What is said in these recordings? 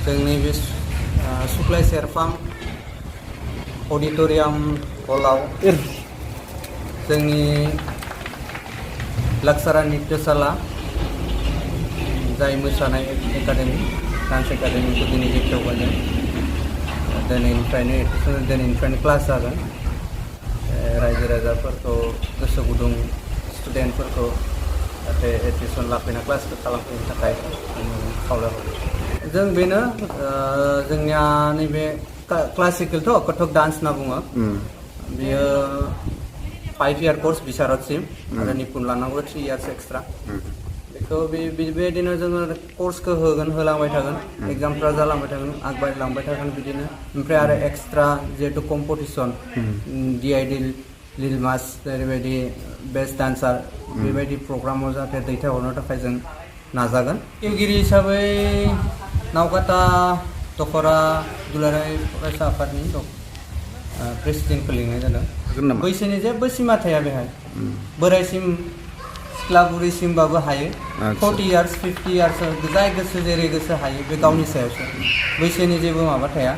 जोंनि बे सुक्लाय सेरफां अडिटोरियाम हलाव जोंनि लाक्सारा नित्यशाला जाय मोसानाय एकाडेमि डान्स एकाडेमिखौ दिनै बेखेवगोन दिनैनिफ्रायनो क्लास जागोन रायजो राजाफोरखौ गोसो गुदुं स्टुडेन्टफोरखौ जाहाथे एडमिसन लाफैना क्लासखौ खालामफैनो थाखाय खावलायहरो जों बेनो जोंनिया नैबे क्लासिकेलथ' कथक डान्स होनना बुङो बेयो 5 इयार कर्स बिशारदसिम आरो निपुन लानांगौ 3 इयार्स एक्सट्रा बेखौ बेबायदिनो जोङो कर्सखौ होलांबाय थागोन एग्जामफ्रा जालांबाय थागोन आगबायलांबाय थागोन बिदिनो ओमफ्राय आरो एक्सट्रा जिहेतु कम्पिटिसन DID लिल मास जेरैबायदि बेस्ट डान्सार बेबायदि प्रग्रामाव जाहाथे दैथायहरनो थाखाय जों नाजागोन गेलेगिरि हिसाबै नावकाता दखरा दुलाराय फरायसा आफादनि प्रेसिडेन्टखौ लिंनाय जादों बैसोनि जेबो सिमा थाया बेहाय बोरायसिम सिख्ला बुरैसिमबाबो हायो 40 इयार्स 50 इयार्स जाय गोसो जेरै गोसो हायो बे गावनि सायावसो बैसोनि जेबो माबा थाया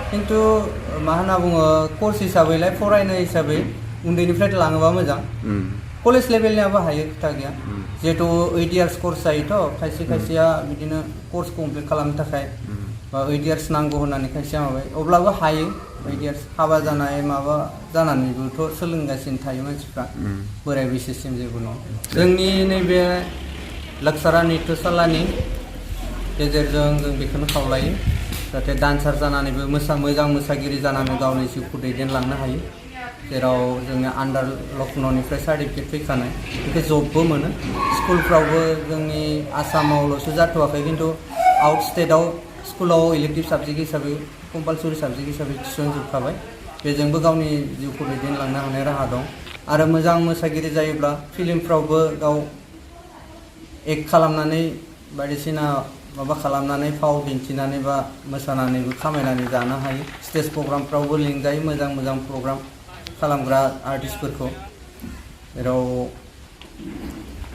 खिन्थु मा होनना बुङो कर्स हिसाबैलाय फरायनाय हिसाबै उन्दैनिफ्राय लाङोबा मोजां कलेज लेभेलनियाबो हायो खोथा गैया जिहेतु 8 इयार्स कर्स जायोथ' खायसेया बिदिनो कर्स कमप्लिट खालामनो थाखाय 8 इयार्स नांगौ होननानै खायसेया माबाय अब्लाबो हायो 8 इयार्स हाबा जानाय माबा जानानैबोथ' सोलोंगासिनो थायो मानसिफ्रा बोराय बैसोसिम जेबो नङा जोंनि नैबे लाक्सारा नित्यशालानि गेजेरजों जों बेखौनो खावलायो जाहाथे डान्सार जानानैबो मोजां मोसागिरि जानानै गावनि जिउखौ दैदेनलांनो हायो जेराव जोंनि आन्डार लखनौनिफ्राय सार्टिफिकेट फैखानाय बेखौ जबबो मोनो स्कुलफ्रावबो जोंनि आसामावल'सो जाथ'वाखै खिन्थु आउट स्टेटआव स्कुलाव इलेक्टिभ साबजेक्ट हिसाबै कम्पालसरि साबजेक्ट हिसाबै थिसनजोबखाबाय बेजोंबो गावनि जिउखौ दैदेनलांनो हानाय राहा दं आरो मोजां मोसागिरि जायोब्ला फिल्मफ्रावबो गाव एक्ट खालामनानै बायदिसिना माबा खालामनानै फाव दिन्थिनानै बा मोसानानैबो खामायनानै जानो हायो स्टेज प्रग्रामफ्रावबो लिंजायो मोजां प्रग्राम खालामग्रा आर्टिस्टफोरखौ जेराव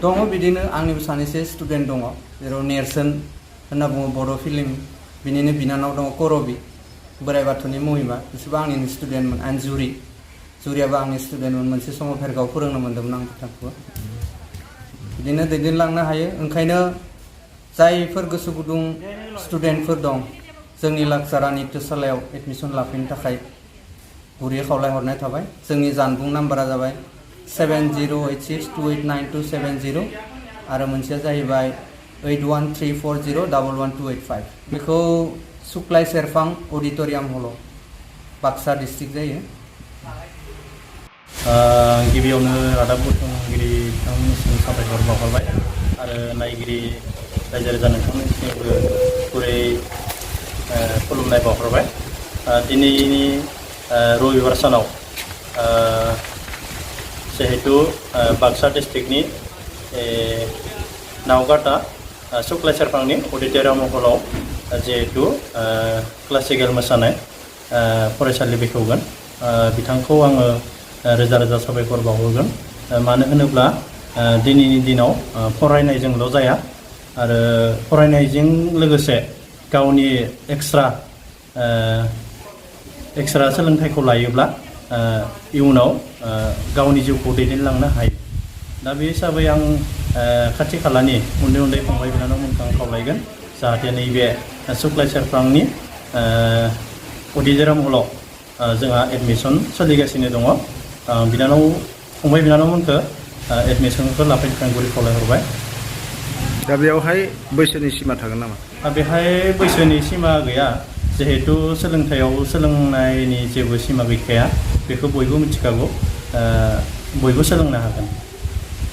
दङ बिदिनो आंनिबो सानैसो स्टुडेन्ट दङ जेराव नेरसोन होनना बुङो बर' फिल्म बिनिनो बिनानाव दङ करबि बोराइ बाथौनि महिमा बिसोरबो आंनिनो स्टुडेन्टमोन एन्ड जुरियाबो आंनि स्टुडेन्टमोन मोनसे समाव भेरगाव फोरोंनो मोन्दोंमोन आं बिथांखौबो बिदिनो दैदेनलांनो हायो ओंखायनो जायफोर गोसो गुदुं स्टुडेन्टफोर दं जोंनि लाक्सारा नित्यशालायाव एडमिसन लाफैनो थाखाय गुरै खावलायहरनाय थाबाय जोंनि जानबुं नाम्बारा जाबाय 7086289270 आरो मोनसेया जाहैबाय 8134011285 बेखौ सुक्लाय सेरफां अडिटोरियाम हलाव बाक्सा डिस्ट्रिक्ट जायो गिबियावनो रादाब बुथुमगिरि बिथांमोननिसिम साबायखर बावहरबाय आरो नायगिरि रायजो राजा नोंथांमोननिसिमबो गुरै खुलुमनाय बावहरबाय दिनैनि रबिबार सानाव जिहेतु बाक्सा डिस्ट्रिक्टनि नावकाटा सुक्लाय सेरफांनि अडिटोरियाम हलाव जिहेतु क्लासिकेल मोसानाय फरायसालि बेखेवगोन बिथांखौ आङो रोजा रोजा साबायखर बावहरगोन मानो होनोब्ला दिनैनि दिनाव फरायनायजोंल' जाया आरो फरायनायजों लोगोसे गावनि एक्सट्रा सोलोंथाइखौ लायोब्ला इयुनाव गावनि जिउखौ दैदेनलांनो हायो दा बे हिसाबै आं खाथि खालानि उन्दै फंबाय बिनानावमोनखौ आं खावलायगोन जाहाथे नैबे सुक्लाय सेरफांनि अडिटोरियाम हलाव जोंहा एडमिसन सोलिगासिनो दङ फंबाय बिनानावमोनखौ एडमिसनखौ लाफैनो थाखाय गुरै खावलायहरबाय दा बेयावहाय बैसोनि सिमा थागोन नामा बेहाय बैसोनि सिमा गैया जिहेतु सोलोंथाइयाव सोलोंनायनि जेबो सिमा गैखाया बेखौ बयबो मिथिखागौ बयबो सोलोंनो हागोन